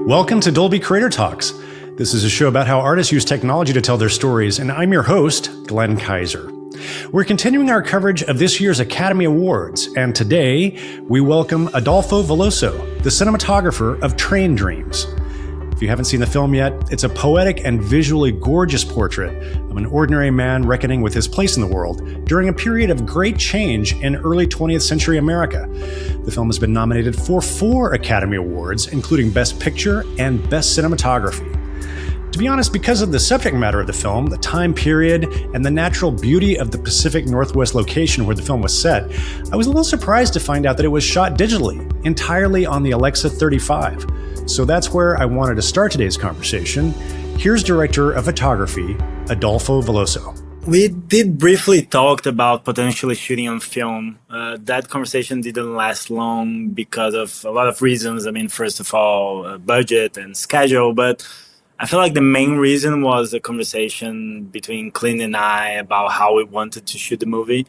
Welcome to Dolby Creator Talks. This is a show about how artists use technology to tell their stories, and I'm your host, Glenn Kaiser. We're continuing our coverage of this year's Academy Awards, and today we welcome Adolpho Veloso, the cinematographer of Train Dreams. If you haven't seen the film yet, it's a poetic and visually gorgeous portrait of an ordinary man reckoning with his place in the world during a period of great change in early 20th century America. The film has been nominated for 4 Academy Awards, including Best Picture and Best Cinematography. To be honest, because of the subject matter of the film, the time period, and the natural beauty of the Pacific Northwest location where the film was set, I was a little surprised to find out that it was shot digitally, entirely on the Alexa 35. So that's where I wanted to start today's conversation. Here's Director of Photography, Adolpho Veloso. We did briefly talk about potentially shooting on film. That conversation didn't last long because of a lot of reasons. I mean, first of all, budget and schedule, but I feel like the main reason was the conversation between Clint and I about how we wanted to shoot the movie.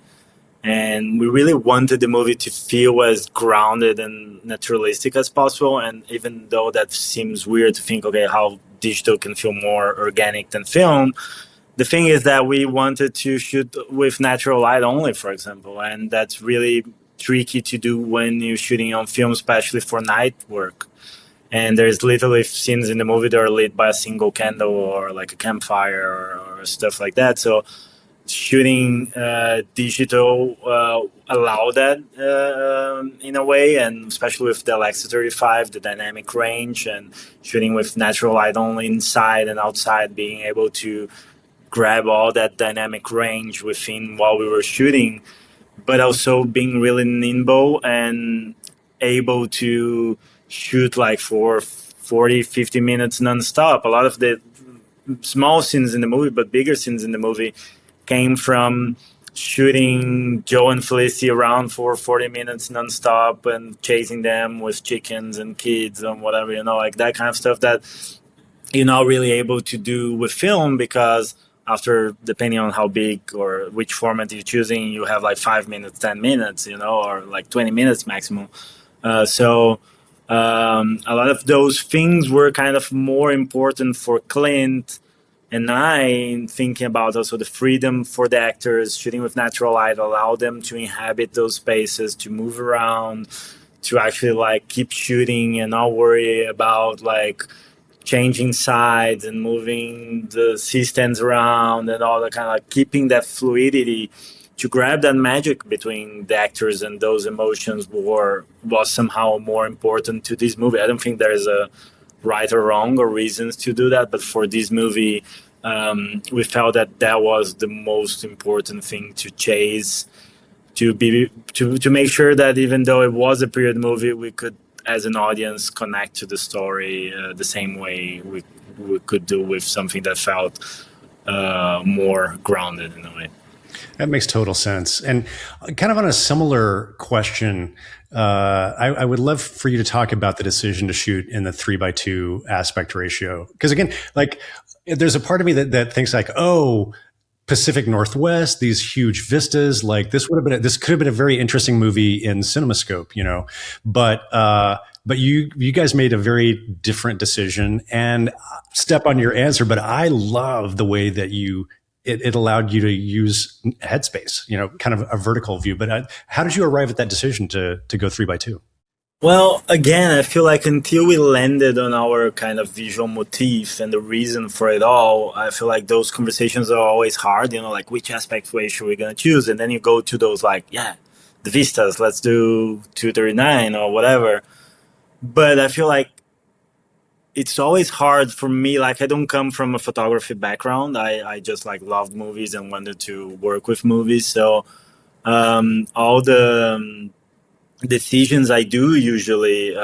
And we really wanted the movie to feel as grounded and naturalistic as possible. And even though that seems weird to think, okay, how digital can feel more organic than film, the thing is that we wanted to shoot with natural light only, for example. And that's really tricky to do when you're shooting on film, especially for night work. And there's literally scenes in the movie that are lit by a single candle or like a campfire or stuff like that. So shooting digital allow that in a way, and especially with the Alexa 35, the dynamic range, and shooting with natural light only inside and outside, being able to grab all that dynamic range within while we were shooting, but also being really nimble and able to shoot like for 40, 50 minutes nonstop. A lot of the small scenes in the movie, but bigger scenes in the movie, came from shooting Joe and Felicity around for 40 minutes nonstop and chasing them with chickens and kids and whatever, like that kind of stuff that you're not really able to do with film, because after, depending on how big or which format you're choosing, you have like 5 minutes, 10 minutes, or like 20 minutes maximum. So a lot of those things were kind of more important for Clint and I, thinking about also the freedom for the actors. Shooting with natural light allow them to inhabit those spaces, to move around, to actually like keep shooting and not worry about like changing sides and moving the C-stands around and all that, kind of like keeping that fluidity, to grab that magic between the actors and those emotions was somehow more important to this movie. I don't think there's a right or wrong or reasons to do that, but for this movie, we felt that was the most important thing to chase, to make sure that even though it was a period movie, we could, as an audience, connect to the story the same way we could do with something that felt more grounded in a way. That makes total sense. And kind of on a similar question, I would love for you to talk about the decision to shoot in the 3:2 aspect ratio. Because again, like there's a part of me that thinks like, oh, Pacific Northwest, these huge vistas, like this could have been a very interesting movie in CinemaScope, but you guys made a very different decision. And step on your answer, but I love the way that it allowed you to use headspace, kind of a vertical view. But how did you arrive at that decision to go 3:2? Well, again, I feel like until we landed on our kind of visual motif and the reason for it all, I feel like those conversations are always hard, like which aspect ratio we're going to choose. And then you go to those like, the vistas, let's do 239 or whatever. But I feel like it's always hard for me. Like I don't come from a photography background. I just like loved movies and wanted to work with movies. So all the decisions I do usually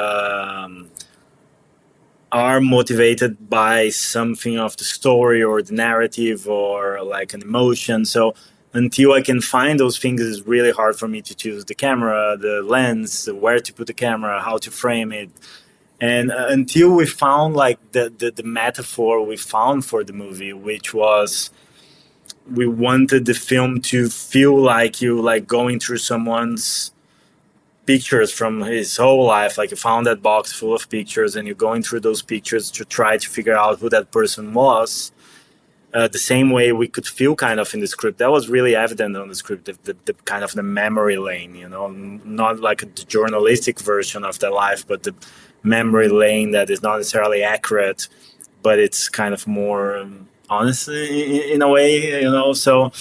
are motivated by something of the story or the narrative or like an emotion. So until I can find those things, it's really hard for me to choose the camera, the lens, where to put the camera, how to frame it. And until we found like the metaphor we found for the movie, which was we wanted the film to feel like you like going through someone's pictures from his whole life. Like you found that box full of pictures and you're going through those pictures to try to figure out who that person was. The same way we could feel kind of in the script. That was really evident on the script, the kind of the memory lane, you know, not like a journalistic version of the life, but the memory lane that is not necessarily accurate, but it's kind of more honest in a way, you know. So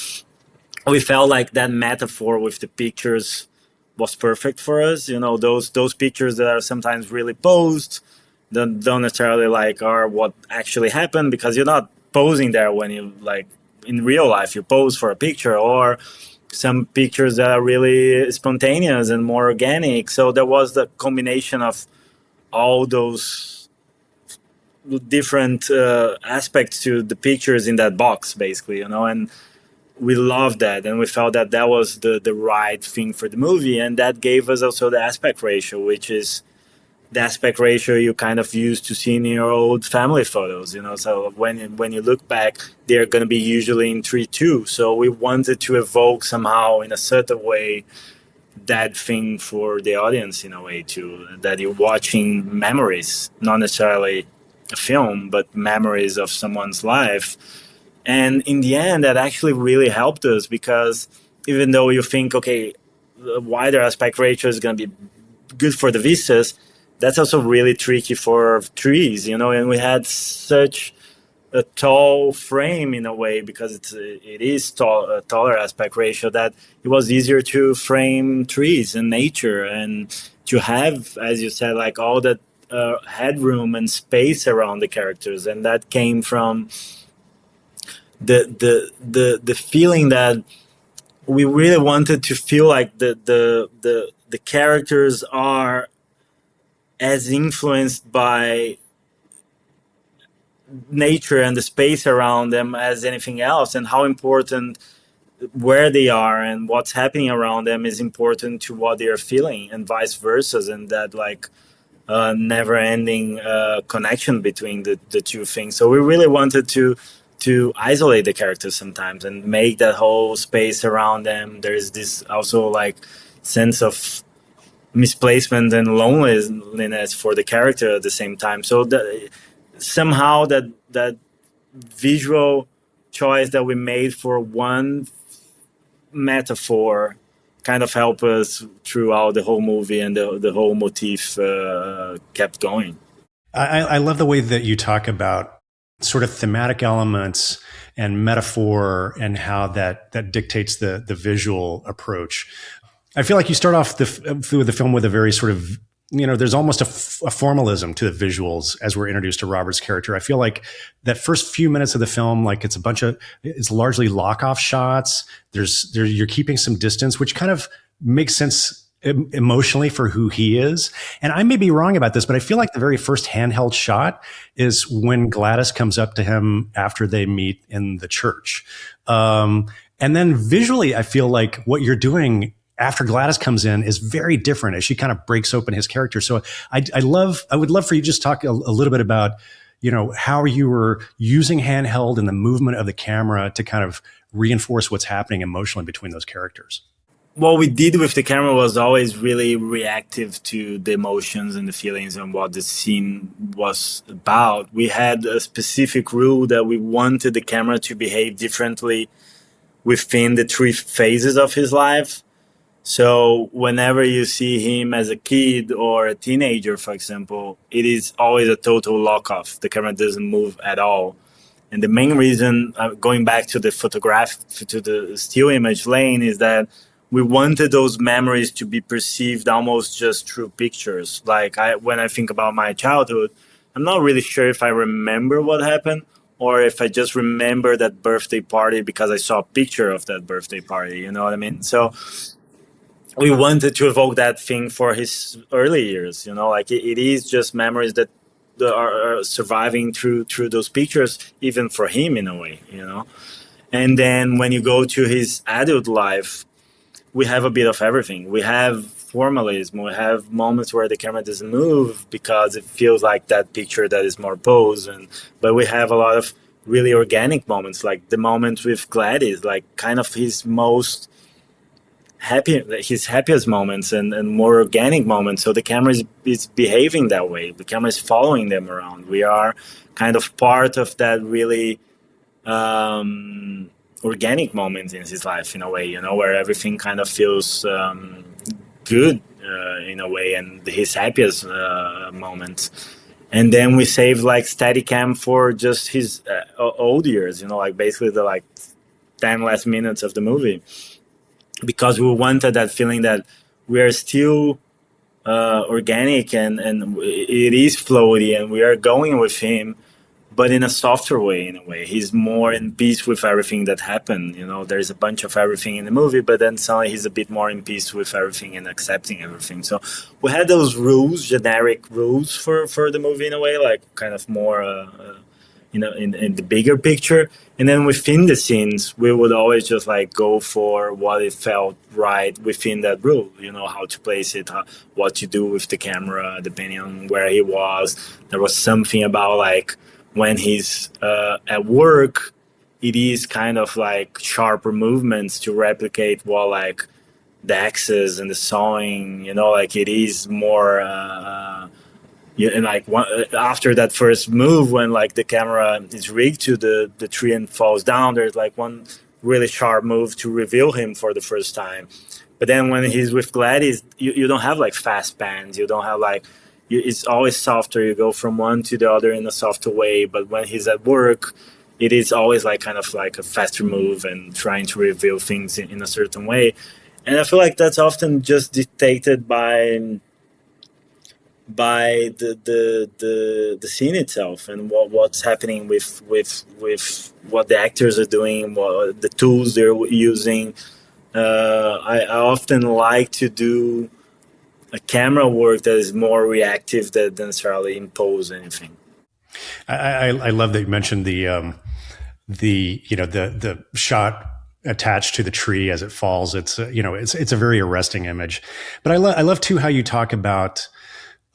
we felt like that metaphor with the pictures was perfect for us. You know, those pictures that are sometimes really posed, don't necessarily like are what actually happened, because you're not posing there when you like in real life you pose for a picture, or some pictures that are really spontaneous and more organic. So there was the combination of all those different aspects to the pictures in that box, basically, you know. And we loved that, and we felt that that was the right thing for the movie. And that gave us also the aspect ratio, which is the aspect ratio you kind of used to see in your old family photos, you know. So when you look back, they're going to be usually in 3:2. So we wanted to evoke somehow in a certain way that thing for the audience, in a way too, that you're watching memories, not necessarily a film, but memories of someone's life. And in the end, that actually really helped us, because even though you think, okay, the wider aspect ratio is going to be good for the vistas, that's also really tricky for trees, you know. And we had such a tall frame in a way, because it is a taller aspect ratio, that it was easier to frame trees and nature, and to have, as you said, like all that headroom and space around the characters. And that came from the feeling that we really wanted to feel like the characters are as influenced by nature and the space around them as anything else, and how important where they are and what's happening around them is important to what they are feeling, and vice versa. And that like never ending connection between the two things. So we really wanted to isolate the characters sometimes and make that whole space around them. There is this also like sense of misplacement and loneliness for the character at the same time. So somehow that visual choice that we made for one metaphor kind of help us throughout the whole movie, and the whole motif kept going. I love the way that you talk about sort of thematic elements and metaphor, and how that dictates the visual approach. I feel like you start off through the film with a very sort of, you know, there's almost a formalism to the visuals as we're introduced to Robert's character. I feel like that first few minutes of the film, like it's largely lock-off shots. You're keeping some distance, which kind of makes sense emotionally for who he is. And I may be wrong about this, but I feel like the very first handheld shot is when Gladys comes up to him after they meet in the church. And then visually, I feel like what you're doing after Gladys comes in is very different as she kind of breaks open his character. So I would love for you to just talk a little bit about, you know, how you were using handheld and the movement of the camera to kind of reinforce what's happening emotionally between those characters. What we did with the camera was always really reactive to the emotions and the feelings and what the scene was about. We had a specific rule that we wanted the camera to behave differently within the 3 phases of his life. So whenever you see him as a kid or a teenager, for example, it is always a total lock-off. The camera doesn't move at all. And the main reason, going back to the to the still image lane, is that we wanted those memories to be perceived almost just through pictures. Like when I think about my childhood, I'm not really sure if I remember what happened, or if I just remember that birthday party because I saw a picture of that birthday party. You know what I mean? So we wanted to evoke that thing for his early years, you know, like it is just memories that are surviving through those pictures, even for him in a way, you know. And then when you go to his adult life, we have a bit of everything. We have formalism, we have moments where the camera doesn't move because it feels like that picture that is more posed, but we have a lot of really organic moments, like the moment with Gladys, like kind of his most his happiest moments and more organic moments. So the camera is behaving that way. The camera is following them around. We are kind of part of that really organic moment in his life, in a way, where everything kind of feels good in a way, and his happiest moments. And then we save like Steadicam for just his old years, like basically the like 10 last minutes of the movie, because we wanted that feeling that we are still organic and it is floaty and we are going with him, but in a softer way. In a way, he's more in peace with everything that happened. There's a bunch of everything in the movie, but then suddenly he's a bit more in peace with everything and accepting everything. So we had those rules, generic rules for the movie, in a way, like kind of more in the bigger picture. And then within the scenes, we would always just like go for what it felt right within that rule, how to place it, what to do with the camera, depending on where he was. There was something about like when he's at work, it is kind of like sharper movements to replicate what like the axes and the sawing, like it is more and like after that first move, when like the camera is rigged to the tree and falls down, there's like one really sharp move to reveal him for the first time. But then when he's with Gladys, you don't have like fast pans, you don't have like it's always softer. You go from one to the other in a softer way. But when he's at work, it is always like kind of like a faster move and trying to reveal things in a certain way. And I feel like that's often just dictated by the scene itself and what's happening with what the actors are doing, what the tools they're using. I often like to do a camera work that is more reactive than necessarily impose anything. I love that you mentioned the shot attached to the tree as it falls. It's it's a very arresting image. But I love too how you talk about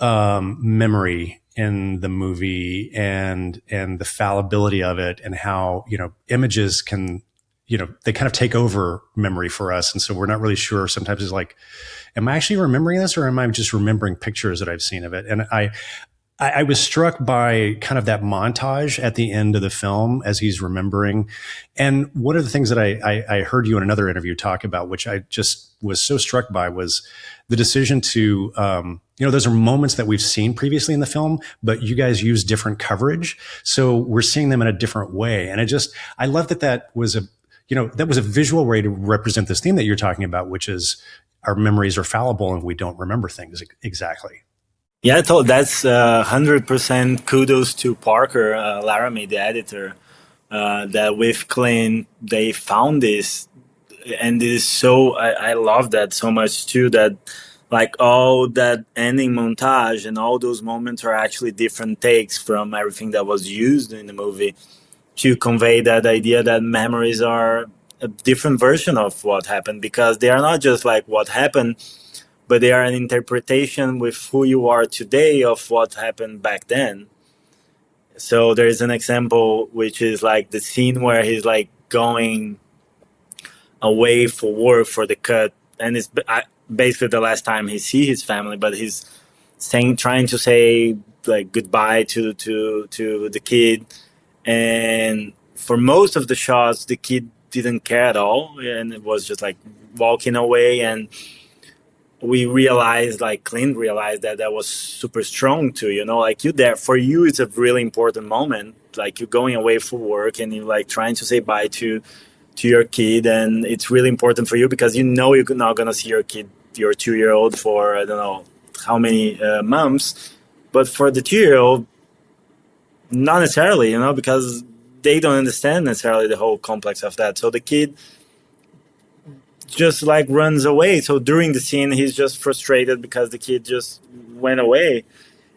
memory in the movie and the fallibility of it, and how images can they kind of take over memory for us, and so we're not really sure. Sometimes it's like, am I actually remembering this, or am I just remembering pictures that I've seen of it? And I was struck by kind of that montage at the end of the film as he's remembering. And one of the things that I heard you in another interview talk about, which I just was so struck by, was the decision to, those are moments that we've seen previously in the film, but you guys use different coverage. So we're seeing them in a different way. And I love that was a visual way to represent this theme that you're talking about, which is our memories are fallible and we don't remember things exactly. Yeah, I thought that's 100% kudos to Parker Laramie, the editor, that with Clint, they found this. And it is so, I love that so much too, that like all that ending montage and all those moments are actually different takes from everything that was used in the movie to convey that idea that memories are a different version of what happened, because they are not just like what happened, but they are an interpretation with who you are today of what happened back then. So there is an example, which is like the scene where he's like going away for work for the cut, and it's basically the last time he see his family, but he's trying to say like goodbye to the kid, and for most of the shots, the kid didn't care at all, and it was just like walking away. And we realized, like Clint realized, that was super strong too, like for you, it's a really important moment. Like you're going away for work and you're like trying to say bye to your kid. And it's really important for you because you're not going to see your kid, your 2-year-old, for, I don't know how many months. But for the 2-year-old, not necessarily, because they don't understand necessarily the whole complex of that. So the kid just like runs away. So during the scene, he's just frustrated because the kid just went away.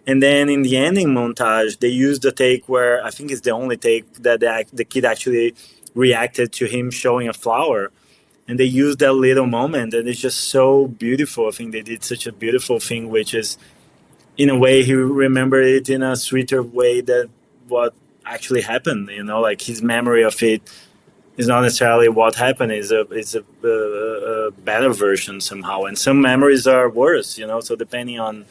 And then in the ending montage, they used the take where I think it's the only take that the kid actually reacted to him showing a flower. And they used that little moment, and it's just so beautiful. I think they did such a beautiful thing, which is, in a way, he remembered it in a sweeter way than what actually happened. Like his memory of it is not necessarily what happened. Is a better version somehow, and some memories are worse. So depending on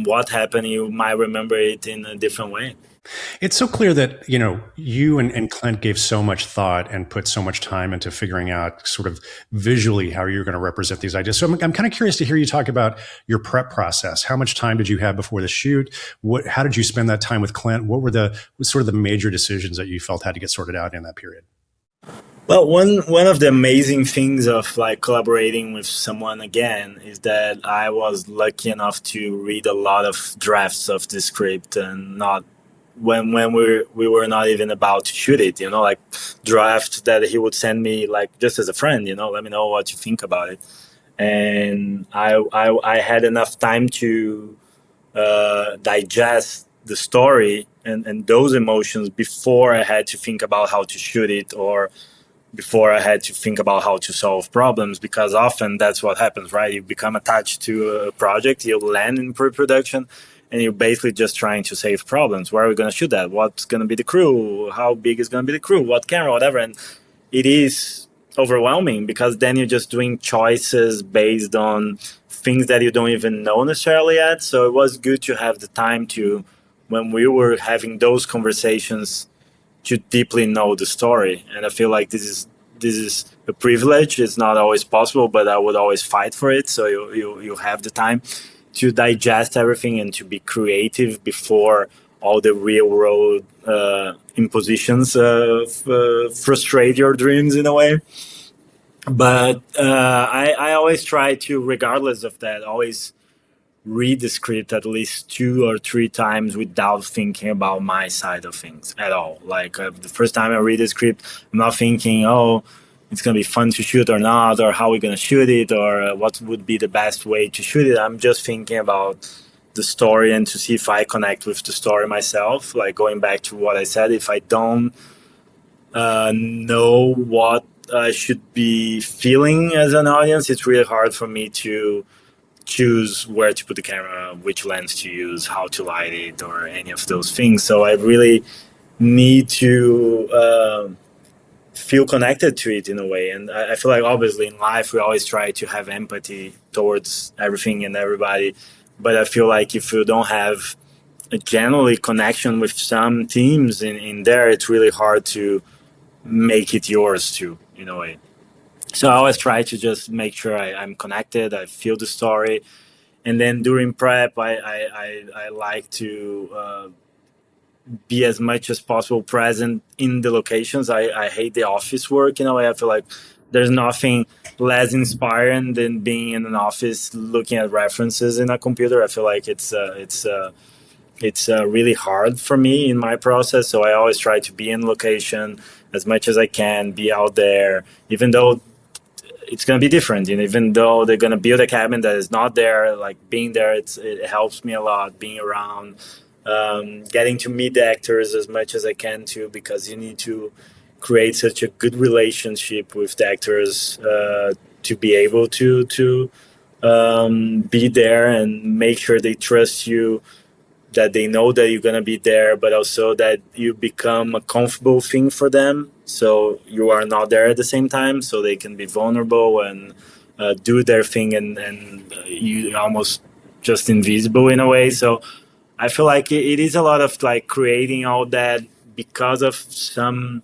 what happened, you might remember it in a different way. It's so clear that, you and Clint gave so much thought and put so much time into figuring out sort of visually how you're going to represent these ideas. So I'm kind of curious to hear you talk about your prep process. How much time did you have before the shoot? How did you spend that time with Clint? What were the sort of the major decisions that you felt had to get sorted out in that period? Well, one of the amazing things of like collaborating with someone again is that I was lucky enough to read a lot of drafts of the script, and not when we were not even about to shoot it. Like drafts that he would send me, like just as a friend. Let me know what you think about it, and I had enough time to digest the story and those emotions before I had to think about how to shoot it, or before I had to think about how to solve problems, because often that's what happens, right? You become attached to a project, you land in pre-production, and you're basically just trying to save problems. Where are we going to shoot that? What's going to be the crew? How big is going to be the crew? What camera? Whatever. And it is overwhelming, because then you're just doing choices based on things that you don't even know necessarily yet. So it was good to have the time to, when we were having those conversations, to deeply know the story. And I feel like this is a privilege. It's not always possible, but I would always fight for it. So you have the time to digest everything and to be creative before all the real world impositions frustrate your dreams in a way. But I always try to, regardless of that, always read the script at least 2 or 3 times without thinking about my side of things at all. Like the first time I read the script, I'm not thinking, oh, it's going to be fun to shoot or not, or how we're going to shoot it, or what would be the best way to shoot it. I'm just thinking about the story and to see if I connect with the story myself. Like going back to what I said, if I don't know what I should be feeling as an audience, it's really hard for me to choose where to put the camera, which lens to use, how to light it, or any of those things. So I really need to feel connected to it in a way. And I feel like obviously in life we always try to have empathy towards everything and everybody. But I feel like if you don't have a generally connection with some teams in there, it's really hard to make it yours too, in a way. So I always try to just make sure I'm connected, I feel the story, and then during prep, I like to be as much as possible present in the locations. I hate the office work in a way. I feel like there's nothing less inspiring than being in an office looking at references in a computer. I feel like it's really hard for me in my process. So I always try to be in location as much as I can, be out there, even though it's going to be different. Even though they're going to build a cabin that is not there, like being there, it helps me a lot being around, getting to meet the actors as much as I can too, because you need to create such a good relationship with the actors to be able to be there and make sure they trust you, that they know that you're going to be there, but also that you become a comfortable thing for them. So you are not there at the same time, so they can be vulnerable and do their thing, and you almost just invisible in a way. So I feel like it is a lot of like creating all that because of some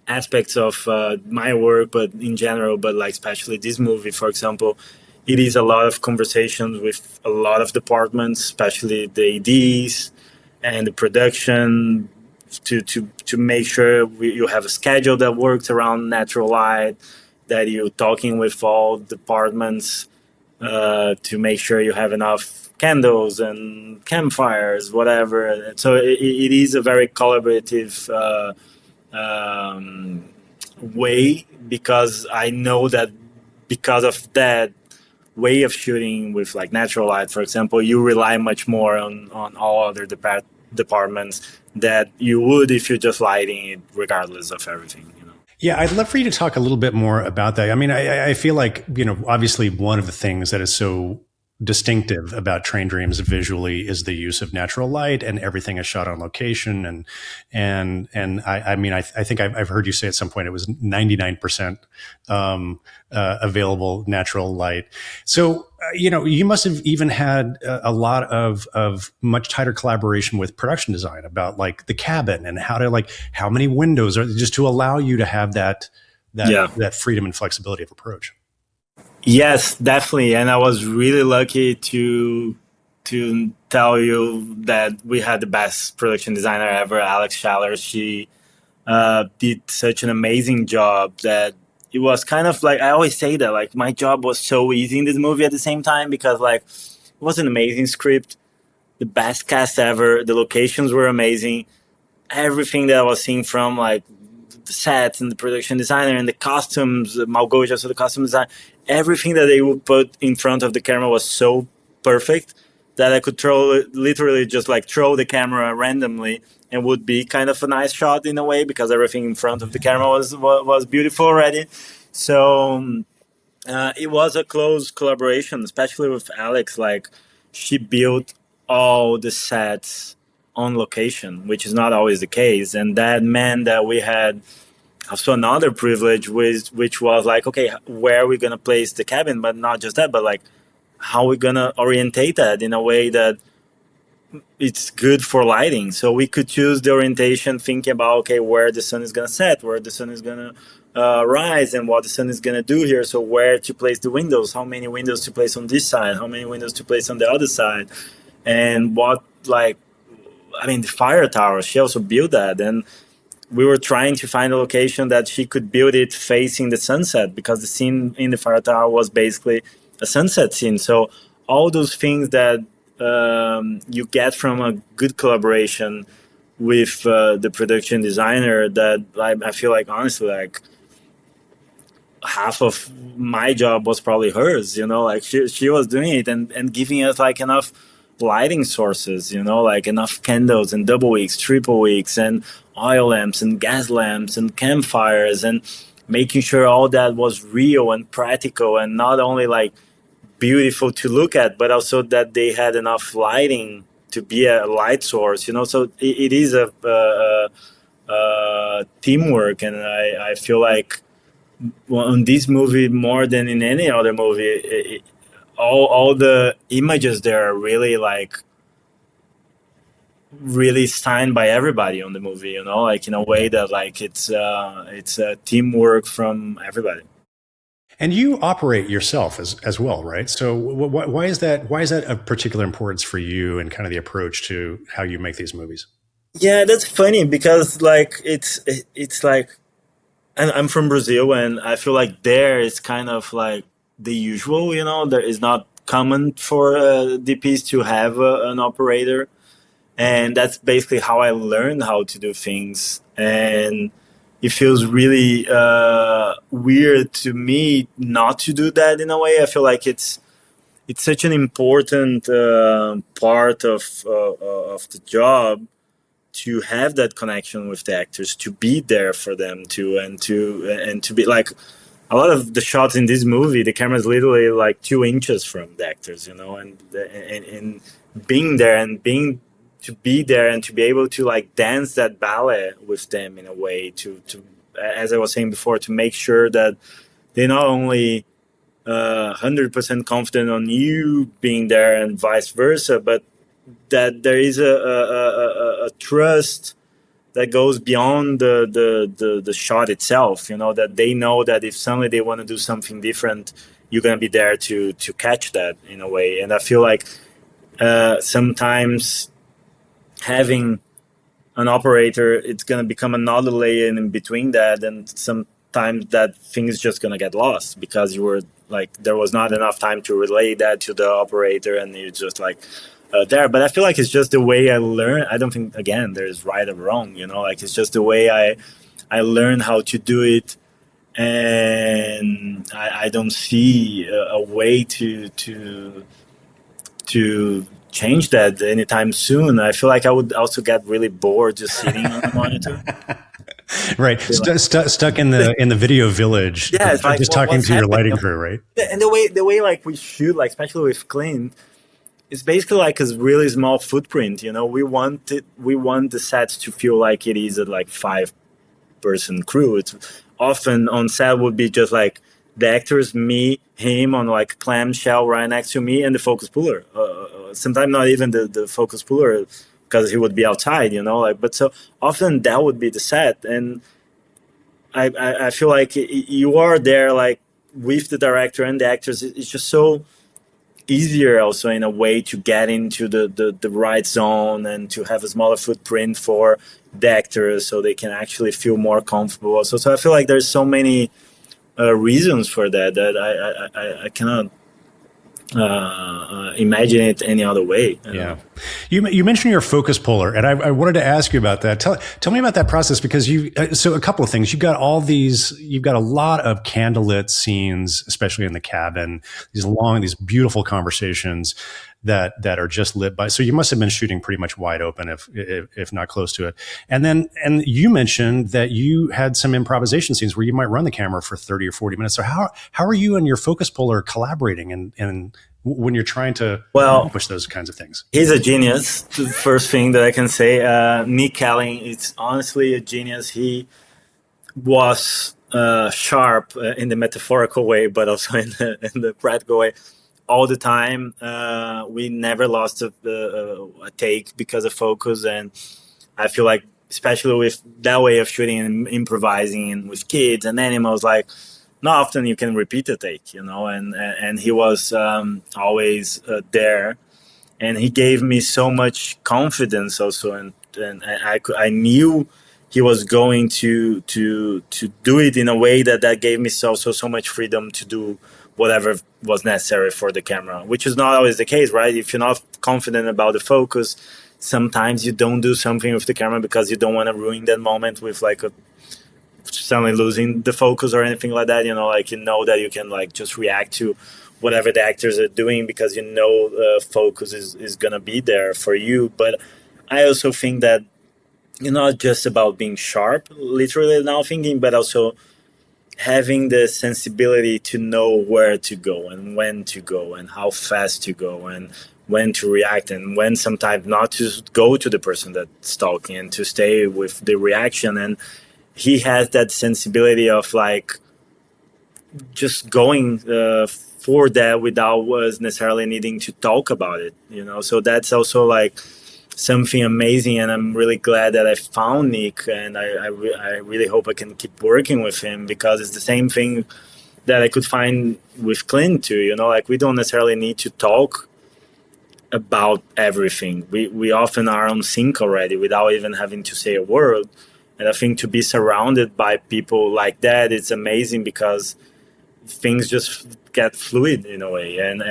aspects of my work, but in general, but like especially this movie, for example, it is a lot of conversations with a lot of departments, especially the ADs and the production, to make sure you have a schedule that works around natural light, that you're talking with all departments to make sure you have enough candles and campfires, whatever. So it is a very collaborative way, because I know that because of that way of shooting with like natural light, for example, you rely much more on all other departments that you would if you're just lighting it regardless of everything. Yeah, I'd love for you to talk a little bit more about that. I mean, I feel like, obviously one of the things that is so distinctive about Train Dreams visually is the use of natural light, and everything is shot on location. I mean, I think I've heard you say at some point it was 99% available natural light. So you must have even had a lot of much tighter collaboration with production design about like the cabin and how to like how many windows are just to allow you to have Yeah. that freedom and flexibility of approach. Yes, definitely. And I was really lucky to tell you that we had the best production designer ever, Alex Schaller. She did such an amazing job that it was kind of like I always say that like my job was so easy in this movie at the same time because like it was an amazing script, the best cast ever, the locations were amazing, everything that I was seeing from like the sets and the production designer and the costumes, Malgosia, so the costume design, everything that they would put in front of the camera was so perfect that I could literally just like throw the camera randomly and would be kind of a nice shot in a way because everything in front of the camera was beautiful already. So it was a close collaboration, especially with Alex. Like she built all the sets on location, which is not always the case, and that meant that we had also another privilege, which was like, okay, where are we gonna place the cabin? But not just that, but like how are we gonna orientate that in a way that it's good for lighting. So we could choose the orientation thinking about, okay, where the sun is going to set, where the sun is going to rise, and what the sun is going to do here. So where to place the windows, how many windows to place on this side, how many windows to place on the other side, and what, like, I mean, the fire tower, she also built that. And we were trying to find a location that she could build it facing the sunset because the scene in the fire tower was basically a sunset scene. So all those things that you get from a good collaboration with the production designer, that I feel like honestly, like half of my job was probably hers, like she was doing it and giving us like enough lighting sources, like enough candles and double wicks, triple wicks, and oil lamps and gas lamps and campfires, and making sure all that was real and practical and not only like beautiful to look at, but also that they had enough lighting to be a light source, so it is a teamwork. And I feel like on this movie more than in any other movie, all the images there are really like really signed by everybody on the movie, like in a way that like it's a teamwork from everybody. And you operate yourself as well, right? So why is that? Why is that of particular importance for you and kind of the approach to how you make these movies? Yeah, that's funny because like it's like, and I'm from Brazil, and I feel like there is kind of like the usual, there is not common for DPs to have an operator, and that's basically how I learned how to do things. And it feels really weird to me not to do that in a way. I feel like it's such an important part of the job to have that connection with the actors, to be there for them too, and to be like a lot of the shots in this movie, the camera is literally like 2 inches from the actors, and being there and being to be there and to be able to like dance that ballet with them in a way to as I was saying before, to make sure that they not only 100% confident on you being there and vice versa, but that there is a trust that goes beyond the shot itself, that they know that if suddenly they want to do something different, you're going to be there to catch that in a way. And I feel like sometimes having an operator, it's going to become another layer in between that, and sometimes that thing is just going to get lost because you were like, there was not enough time to relay that to the operator, and you just like there. But I feel like it's just the way I learn. I don't think again there's right or wrong, like it's just the way I learn how to do it, and I don't see a way to change that anytime soon. I feel like I would also get really bored just sitting on the monitor. Right. Stuck in the video village, Yeah, it's like just talking what's to your happening? lighting crew, right? Yeah, and the way like we shoot, like especially with Clint, it's basically like a really small footprint. We want the sets to feel like it is a like 5-person crew. It's often on set would be just like the actors, me, him on like clamshell right next to me, and the focus puller. Sometimes not even the focus puller because he would be outside, like. But so often that would be the set, and I feel like you are there like with the director and the actors. It's just so easier also in a way to get into the right zone and to have a smaller footprint for the actors so they can actually feel more comfortable also. So I feel like there's so many reasons for that I cannot imagine it any other way. Yeah. You mentioned your focus puller, and I wanted to ask you about that. Tell me about that process, because so a couple of things. You've got a lot of candlelit scenes, especially in the cabin, these beautiful conversations that are just lit by, so you must have been shooting pretty much wide open, if not close to it. And you mentioned that you had some improvisation scenes where you might run the camera for 30 or 40 minutes. So how are you and your focus puller collaborating and when you're trying to Well, accomplish those kinds of things? he's a genius. The first thing that I can say, Nick Kelly, it's honestly a genius. He was sharp in the metaphorical way, but also in the practical way all the time. We never lost a take because of focus, and I feel like especially with that way of shooting and improvising and with kids and animals, like not often you can repeat a take, and he was always there, and he gave me so much confidence also, and I knew he was going to do it in a way that gave me so much freedom to do whatever was necessary for the camera, which is not always the case, right? If you're not confident about the focus, sometimes you don't do something with the camera because you don't want to ruin that moment with like suddenly losing the focus or anything like that. Like that you can like just react to whatever the actors are doing because focus is gonna be there for you. But I also think that not just about being sharp, literally now thinking, but also having the sensibility to know where to go and when to go and how fast to go and when to react and when sometimes not to go to the person that's talking and to stay with the reaction. And he has that sensibility of like just going for that without was necessarily needing to talk about it, so that's also like something amazing, and I'm really glad that I found Nick, and I really hope I can keep working with him because it's the same thing that I could find with Clint too. Like we don't necessarily need to talk about everything. We often are on sync already without even having to say a word. And I think to be surrounded by people like that, it's amazing because things just get fluid in a way. And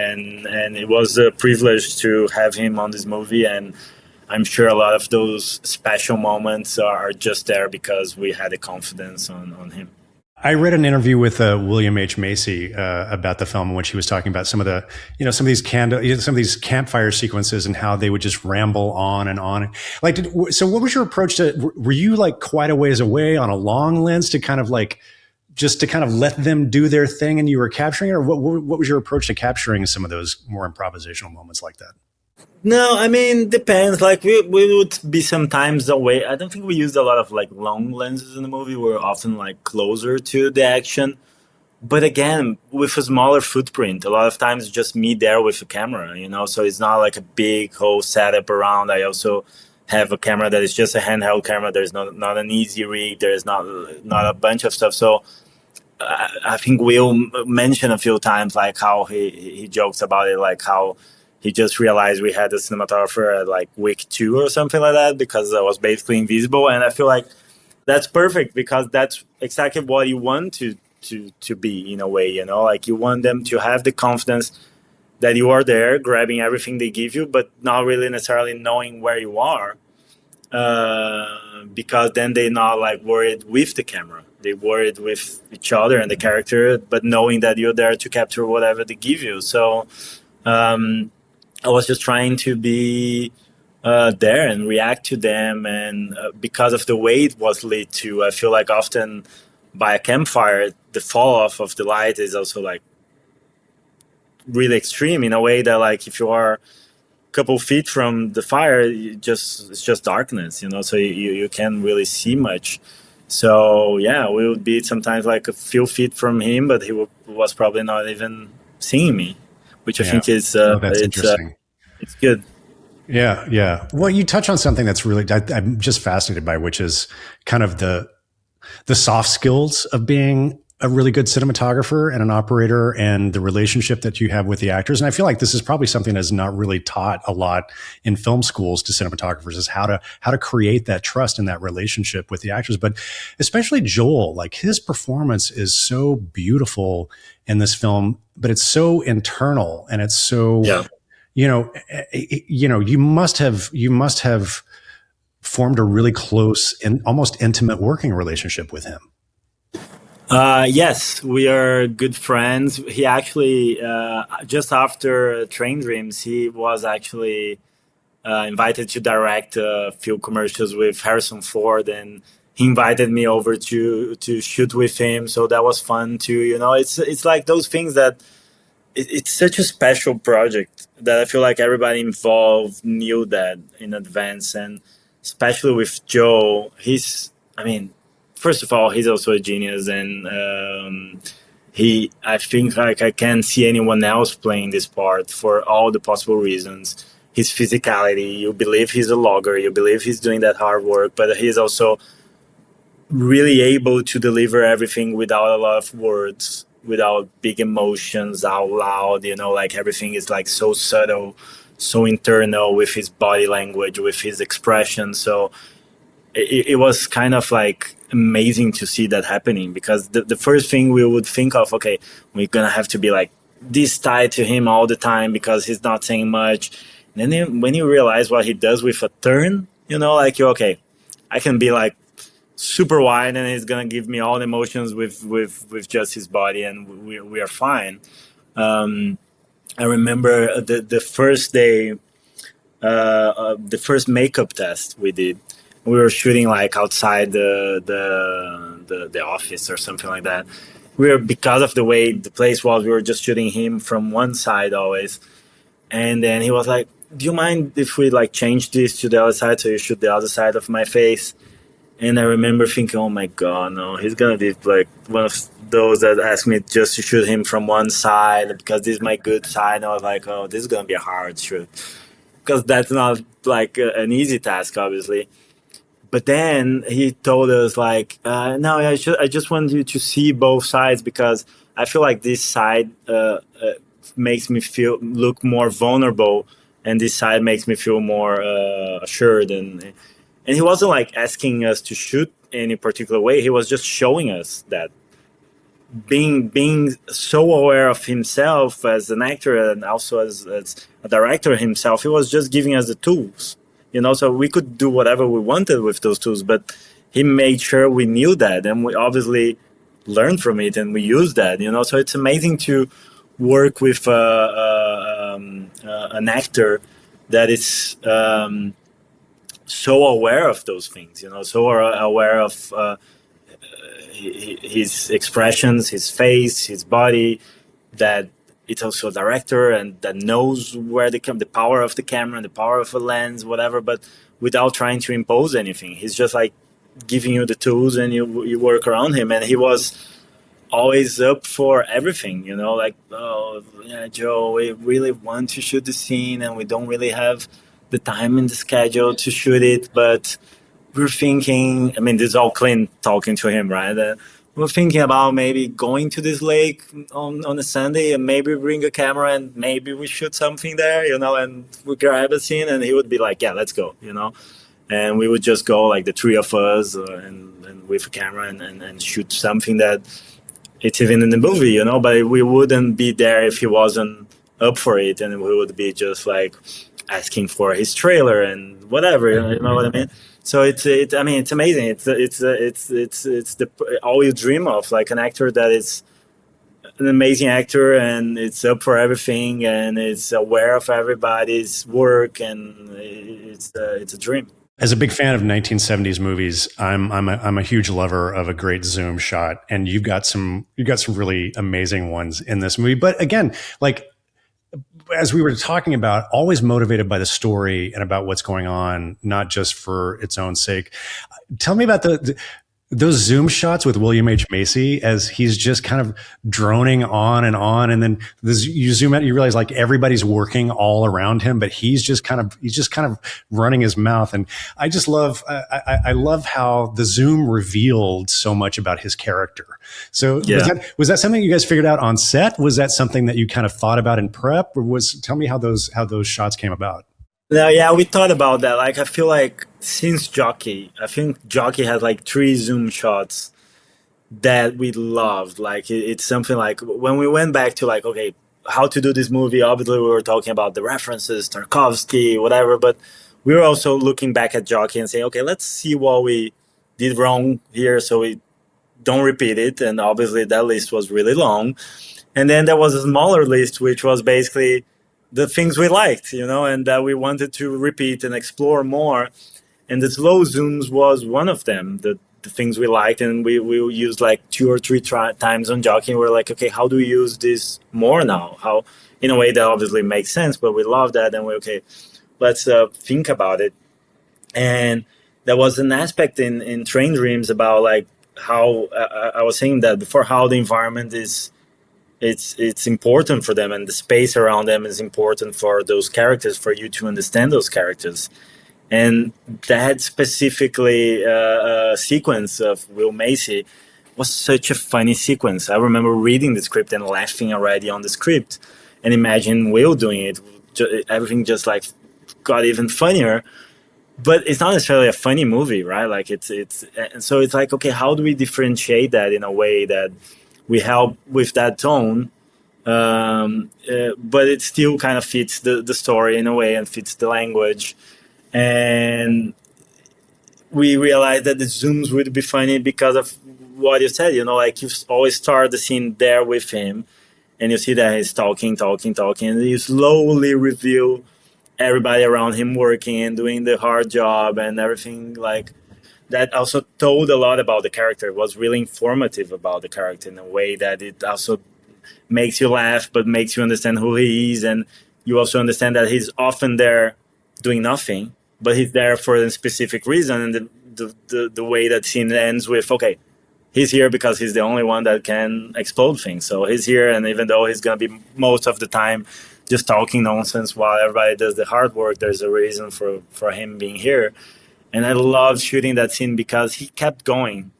it was a privilege to have him on this movie. And I'm sure a lot of those special moments are just there because we had the confidence on him. I read an interview with William H. Macy about the film in which he was talking about some of these campfire sequences and how they would just ramble on and on. Like, so what was your approach to? Were you like quite a ways away on a long lens to kind of like just to kind of let them do their thing and you were capturing it, or what was your approach to capturing some of those more improvisational moments like that? No, I mean, depends. Like we would be sometimes away. I don't think we used a lot of like long lenses in the movie. We're often like closer to the action. But again, with a smaller footprint, a lot of times just me there with a camera, so it's not like a big whole setup around. I also have a camera that is just a handheld camera. There's not an easy rig. There's not a bunch of stuff. So I think Will mentioned a few times like how he jokes about it, like how he just realized we had a cinematographer at like week 2 or something like that because I was basically invisible. And I feel like that's perfect because that's exactly what you want to be in a way, like you want them to have the confidence that you are there grabbing everything they give you, but not really necessarily knowing where you are, because then they're not like worried with the camera. They're worried with each other and the character, but knowing that you're there to capture whatever they give you. So I was just trying to be there and react to them. And because of the way it was lit too, I feel like often by a campfire, the fall off of the light is also like really extreme in a way that like if you are a couple feet from the fire, it's just darkness, so you can't really see much. So yeah, we would be sometimes like a few feet from him, but was probably not even seeing me, which I Yeah. think is Oh, that's interesting. it's good. Yeah, yeah. Well, you touch on something that's really I'm just fascinated by, which is kind of the soft skills of being a really good cinematographer and an operator, and the relationship that you have with the actors. And I feel like this is probably something that's not really taught a lot in film schools to cinematographers, is how to create that trust and that relationship with the actors. But especially Joel, like his performance is so beautiful in this film, but it's so internal and it's so, Yeah. you must have formed a really close and almost intimate working relationship with him. Yes, we are good friends. He actually, just after Train Dreams, he was actually invited to direct a few commercials with Harrison Ford, and he invited me over to shoot with him. So that was fun too. It's like those things that it's such a special project that I feel like everybody involved knew that in advance, and especially with Joe, I mean, first of all, he's also a genius, and I think like I can't see anyone else playing this part for all the possible reasons. His physicality, you believe he's a logger, you believe he's doing that hard work, but he's also really able to deliver everything without a lot of words, without big emotions out loud. Like everything is like so subtle, so internal with his body language, with his expression. So it was kind of like amazing to see that happening, because the first thing we would think of, okay, we're gonna have to be like this tied to him all the time because he's not saying much. And then when you realize what he does with a turn, like you okay, I can be like super wide and he's gonna give me all the emotions with just his body, and we are fine. I remember the first day, the first makeup test we did. We were shooting like outside the office or something like that. Because of the way the place was, we were just shooting him from one side always. And then he was like, "Do you mind if we like change this to the other side so you shoot the other side of my face?" And I remember thinking, "Oh my god, no, he's gonna be like one of those that ask me just to shoot him from one side because this is my good side." And I was like, "Oh, this is gonna be a hard shoot," because that's not like an easy task, obviously. But then he told us like, "No, I just want you to see both sides because I feel like this side makes me look more vulnerable, and this side makes me feel more assured." And he wasn't like asking us to shoot any particular way. He was just showing us that being so aware of himself as an actor and also as a director himself, he was just giving us the tools, so we could do whatever we wanted with those tools, but he made sure we knew that, and we obviously learned from it and we used that, so it's amazing to work with an actor that is so aware of those things, so aware of his expressions, his face, his body, that it's also a director and that knows where the power of the camera and the power of a lens, whatever, but without trying to impose anything. He's just like giving you the tools and you work around him. And he was always up for everything, like, "Oh, yeah, Joe, we really want to shoot the scene and we don't really have the time in the schedule to shoot it, but we're thinking," I mean, this is all Clint talking to him, right? We're thinking about maybe going to this lake on a Sunday and maybe bring a camera and maybe we shoot something there, and we grab a scene, and he would be like, "Yeah, let's go." And we would just go like the three of us and with a camera and shoot something that it's even in the movie, but we wouldn't be there if he wasn't up for it, and we would be just like asking for his trailer and whatever, you know what I mean? So I mean, it's amazing. It's the all you dream of, like an actor that is an amazing actor, and it's up for everything, and it's aware of everybody's work, and it's a dream. As a big fan of 1970s movies, I'm a huge lover of a great zoom shot, and you've got some really amazing ones in this movie. But again, like as we were talking about, always motivated by the story and about what's going on, not just for its own sake. Tell me about those zoom shots with William H. Macy as he's just kind of droning on, and then you zoom out, you realize like everybody's working all around him, but he's just kind of running his mouth. And I just love, I love how the zoom revealed so much about his character. So Yeah. was that something you guys figured out on set? Was that something that you kind of thought about in prep, or tell me how those shots came about? No, yeah, we thought about that. Like, I feel like since Jockey, I think Jockey had like three zoom shots that we loved. Like, it's something like when we went back to like, okay, how to do this movie. Obviously, we were talking about the references, Tarkovsky, whatever, but we were also looking back at Jockey and saying, okay, let's see what we did wrong here, so we don't repeat it. And obviously, that list was really long. And then there was a smaller list, which was basically the things we liked, and that we wanted to repeat and explore more. And the slow zooms was one of them, the things we liked. And we used like two or three times on Jockey. And we're like, okay, how do we use this more now? How, in a way that obviously makes sense, but we love that. And okay, let's think about it. And there was an aspect in Train Dreams about like how I was saying that before, how the environment is, it's important for them, and the space around them is important for those characters, for you to understand those characters. And that specifically sequence of Will Macy was such a funny sequence. I remember reading the script and laughing already on the script, and imagine Will doing it. Everything just like got even funnier. But it's not necessarily a funny movie, right? Like and so it's like, okay, how do we differentiate that in a way that we help with that tone, but it still kind of fits the story in a way and fits the language. And we realized that the zooms would be funny because of what you said, like you always start the scene there with him, and you see that he's talking, and you slowly reveal everybody around him working and doing the hard job and everything. Like, that also told a lot about the character. It was really informative about the character in a way that it also makes you laugh, but makes you understand who he is. And you also understand that he's often there doing nothing, but he's there for a specific reason. And the way that scene ends with, okay, he's here because he's the only one that can explode things. So he's here, and even though he's going to be most of the time just talking nonsense while everybody does the hard work, there's a reason for him being here. And I loved shooting that scene because he kept going.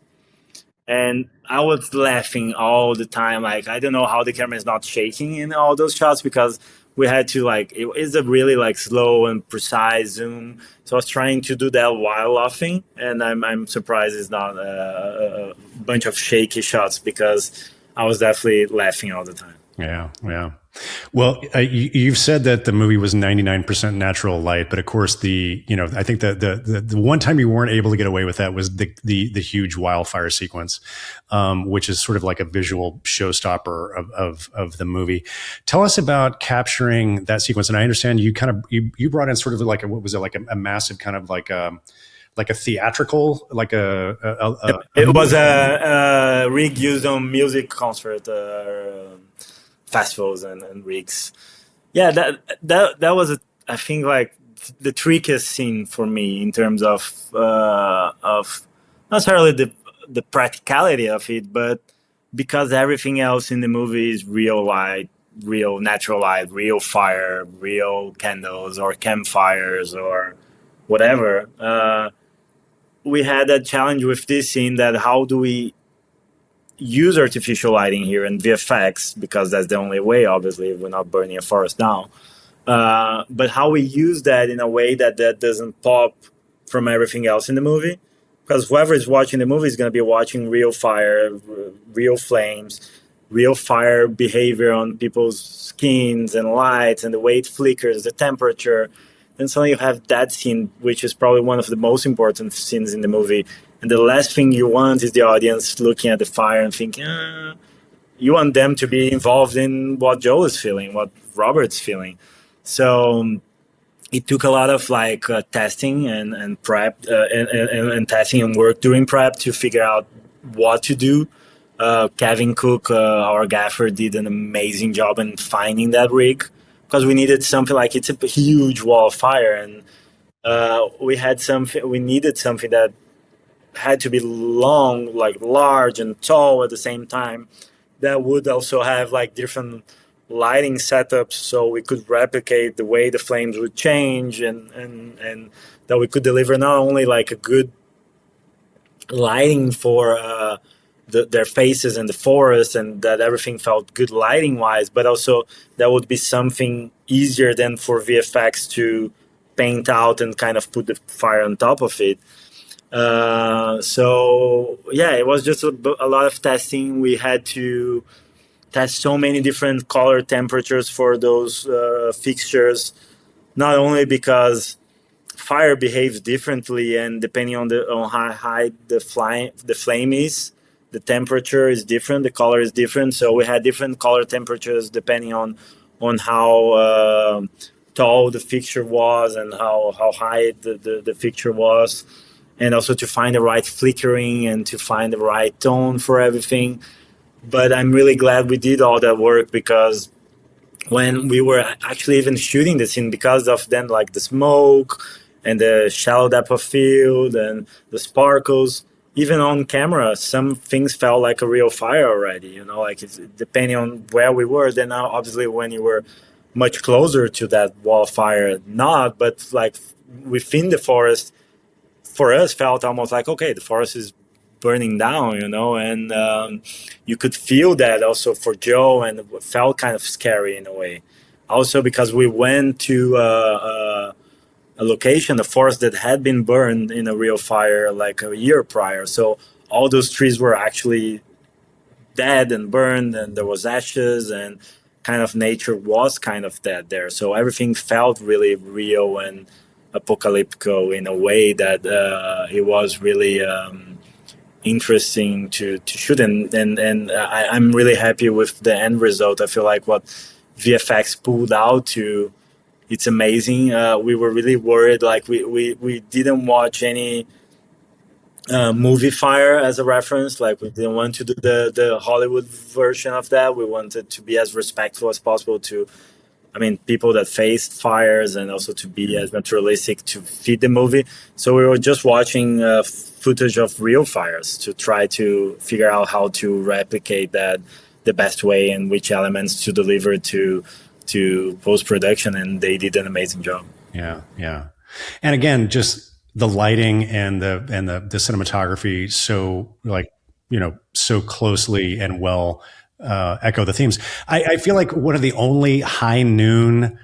And I was laughing all the time. Like, I don't know how the camera is not shaking in all those shots, because we had to like, it is a really like slow and precise zoom. So I was trying to do that while laughing. And I'm surprised it's not a bunch of shaky shots, because I was definitely laughing all the time. Yeah, yeah. Well, you've said that the movie was 99% natural light, but of course, I think the one time you weren't able to get away with that was the huge wildfire sequence, which is sort of like a visual showstopper of the movie. Tell us about capturing that sequence. And I understand you you brought in sort of like what was it, like a massive kind of like a theatrical, like it was a rig used on music concert. Festivals and rigs. Yeah, that was I think like the trickiest scene for me in terms of not necessarily the practicality of it, but because everything else in the movie is real light, real natural light, real fire, real candles or campfires or whatever. We had that challenge with this scene, that how do we use artificial lighting here and VFX, because that's the only way, obviously, if we're not burning a forest down. But how we use that in a way that doesn't pop from everything else in the movie. Because whoever is watching the movie is going to be watching real fire, real flames, real fire behavior on people's skins and lights and the way it flickers, the temperature. Then suddenly you have that scene, which is probably one of the most important scenes in the movie. And the last thing you want is the audience looking at the fire and thinking, you want them to be involved in what Joe is feeling, what Robert's feeling. So it took a lot of like testing and prep and testing and work during prep to figure out what to do. Kevin Cook, our gaffer, did an amazing job in finding that rig because we needed something like it's a huge wall of fire, and we needed something that had to be long, like large and tall at the same time. That would also have like different lighting setups so we could replicate the way the flames would change, and that we could deliver not only like a good lighting for their faces in the forest and that everything felt good lighting wise, but also that would be something easier than for VFX to paint out and kind of put the fire on top of it. So yeah, it was just a lot of testing. We had to test so many different color temperatures for those fixtures, not only because fire behaves differently and depending on how high the flame is, the temperature is different, the color is different. So we had different color temperatures depending on how tall the fixture was and how high the fixture was, and also to find the right flickering and to find the right tone for everything. But I'm really glad we did all that work, because when we were actually even shooting the scene, because of then like the smoke and the shallow depth of field and the sparkles, even on camera, some things felt like a real fire already, you know, like it's, depending on where we were. Then obviously when you were much closer to that wall of fire, not, but like within the forest, for us felt almost like, okay, the forest is burning down, you know, and you could feel that also for Joe, and it felt kind of scary in a way. Also because we went to a location, a forest that had been burned in a real fire like a year prior. So all those trees were actually dead and burned, and there was ashes, and kind of nature was kind of dead there. So everything felt really real and apocalyptic in a way that it was really interesting to shoot, and I'm really happy with the end result. I feel like what VFX pulled out to, it's amazing. We were really worried, like we didn't watch any movie fire as a reference. Like we didn't want to do the Hollywood version of that. We wanted to be as respectful as possible to, I mean, people that faced fires, and also to be as naturalistic to fit the movie. So we were just watching footage of real fires to try to figure out how to replicate that the best way and which elements to deliver to post production, and they did an amazing job. Yeah, yeah. And again, just the lighting and the cinematography, so like, you know, so closely and well echo the themes. I feel like one of the only high noon,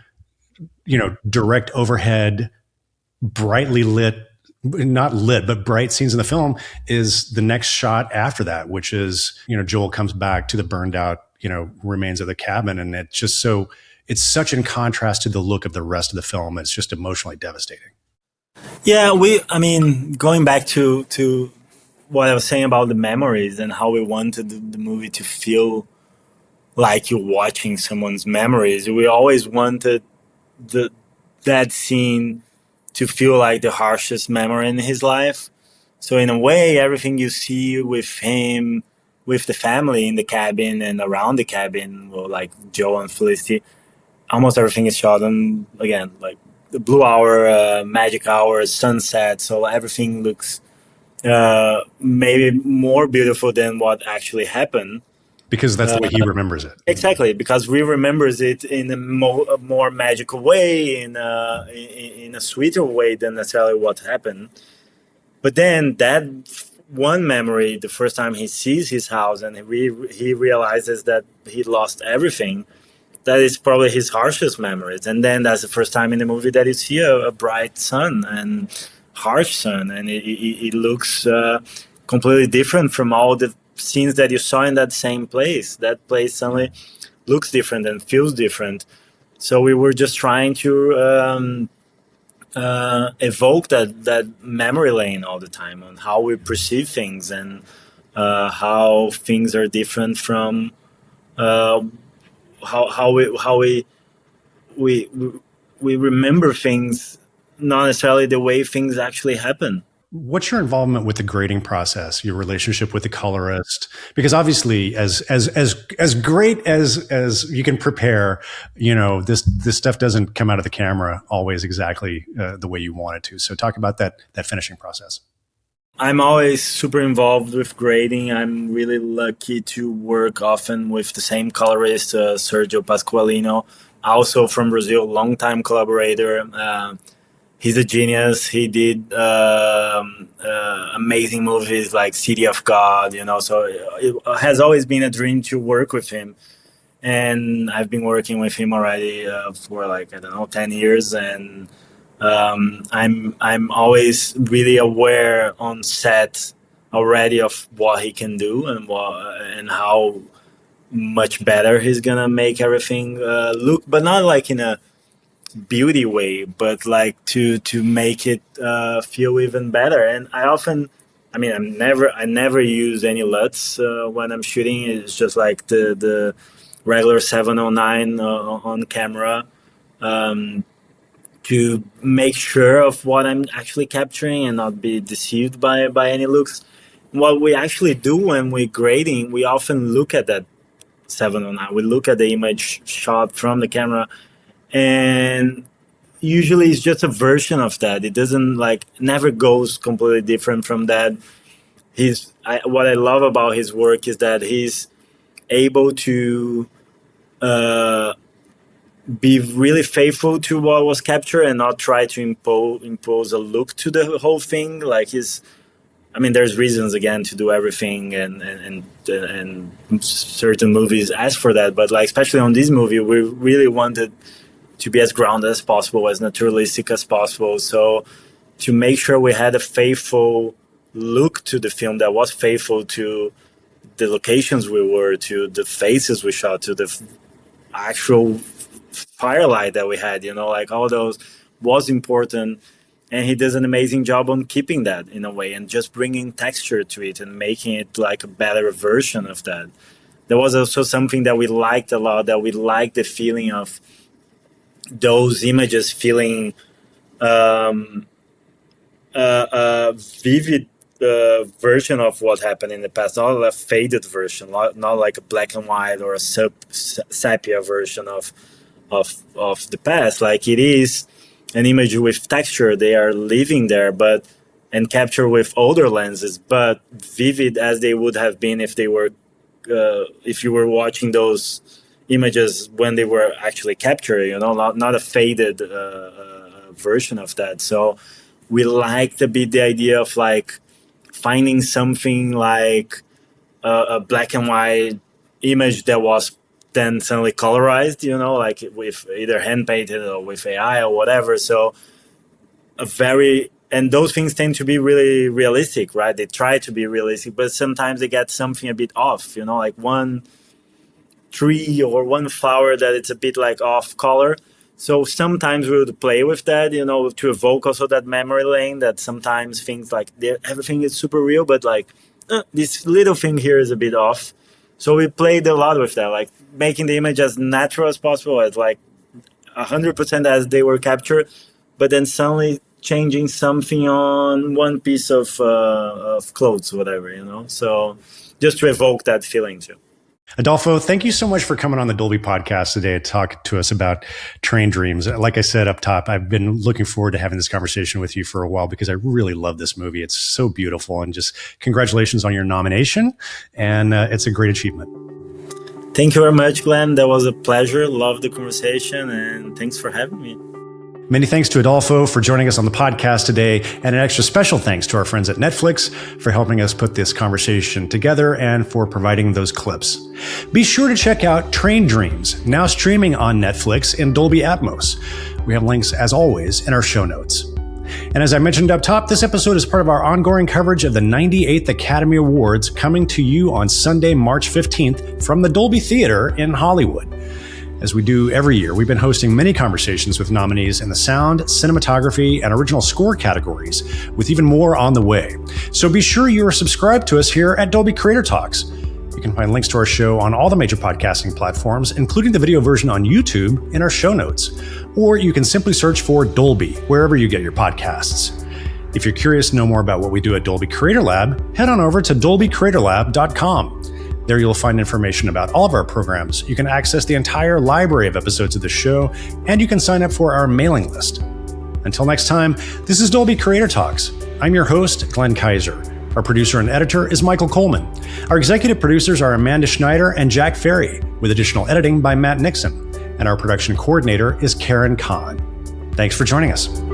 you know, direct overhead, brightly lit, not lit, but bright scenes in the film is the next shot after that, which is, you know, Joel comes back to the burned out, you know, remains of the cabin. And it's just so, it's such in contrast to the look of the rest of the film. It's just emotionally devastating. Yeah, I mean, going back to what I was saying about the memories and how we wanted the movie to feel like you're watching someone's memories. We always wanted that scene to feel like the harshest memory in his life. So in a way, everything you see with him, with the family in the cabin and around the cabin, or like Joe and Felicity, almost everything is shot on, again, like the blue hour, magic hour, sunset. So everything looks maybe more beautiful than what actually happened. Because that's the way he remembers it. Exactly, because we remembers it in a more magical way, in a sweeter way than necessarily what happened. But then that one memory, the first time he sees his house and he realizes that he lost everything, that is probably his harshest memories. And then that's the first time in the movie that you see a bright sun and harsh sun, and it looks completely different from all the scenes that you saw in that same place. That place suddenly looks different and feels different. So we were just trying to evoke that memory lane all the time on how we perceive things, and how things are different from uh, we we remember things, not necessarily the way things actually happen. What's your involvement with the grading process? Your relationship with the colorist? Because obviously, as great as you can prepare, this stuff doesn't come out of the camera always exactly the way you want it to. So, talk about that finishing process. I'm always super involved with grading. I'm really lucky to work often with the same colorist, Sergio Pasqualino, also from Brazil, longtime collaborator. He's a genius. He did amazing movies like City of God, So it has always been a dream to work with him. And I've been working with him already for like, I don't know, 10 years. And I'm always really aware on set already of what he can do and how much better he's gonna make everything look, but not like in a beauty way, but like to make it feel even better. And I never use any LUTs when I'm shooting. It's just like the regular 709 on camera. To make sure of what I'm actually capturing and not be deceived by any looks. What we actually do when we're grading, we often look at that 709. We look at the image shot from the camera, and usually it's just a version of that. It doesn't never goes completely different from that. What I love about his work is that he's able to be really faithful to what was captured and not try to impose a look to the whole thing. There's reasons again to do everything, and certain movies ask for that. But especially on this movie, we really wanted to be as grounded as possible, as naturalistic as possible. So to make sure we had a faithful look to the film that was faithful to the locations we were, to the faces we shot, to the actual firelight that we had, all those was important. And he does an amazing job on keeping that in a way and just bringing texture to it and making it like a better version of that. There was also something that we liked a lot, that we liked the feeling of those images feeling a vivid version of what happened in the past, not a faded version, not like a black and white or a sepia version of the past. Like, it is an image with texture. They are living there, and captured with older lenses, but vivid as they would have been if you were watching those images when they were actually captured. Not a faded version of that. So we liked a bit the idea of finding something like a black and white image that was then suddenly colorized, with either hand painted or with AI or whatever. So and those things tend to be really realistic, right? They try to be realistic, but sometimes they get something a bit off, like one tree or one flower that it's a bit off color. So sometimes we would play with that, to evoke also that memory lane, that sometimes things everything is super real, but this little thing here is a bit off. So we played a lot with that, making the image as natural as possible, as 100% as they were captured, but then suddenly changing something on one piece of clothes, whatever, So just to evoke that feeling too. Adolpho, thank you so much for coming on the Dolby podcast today to talk to us about Train Dreams. Like I said up top, I've been looking forward to having this conversation with you for a while because I really love this movie. It's so beautiful, and just congratulations on your nomination. And it's a great achievement. Thank you very much, Glenn. That was a pleasure. Love the conversation, and thanks for having me. Many thanks to Adolpho for joining us on the podcast today, and an extra special thanks to our friends at Netflix for helping us put this conversation together and for providing those clips. Be sure to check out Train Dreams, now streaming on Netflix in Dolby Atmos. We have links, as always, in our show notes. And as I mentioned up top, this episode is part of our ongoing coverage of the 98th Academy Awards, coming to you on Sunday, March 15th from the Dolby Theater in Hollywood. As we do every year, we've been hosting many conversations with nominees in the sound, cinematography, and original score categories, with even more on the way. So be sure you are subscribed to us here at Dolby Creator Talks. You can find links to our show on all the major podcasting platforms, including the video version on YouTube in our show notes. Or you can simply search for Dolby wherever you get your podcasts. If you're curious to know more about what we do at Dolby Creator Lab, head on over to dolbycreatorlab.com. There you'll find information about all of our programs. You can access the entire library of episodes of the show, and you can sign up for our mailing list. Until next time, this is Dolby Creator Talks. I'm your host, Glenn Kaiser. Our producer and editor is Michael Coleman. Our executive producers are Amanda Schneider and Jack Ferry, with additional editing by Matt Nixon. And our production coordinator is Karen Kahn. Thanks for joining us.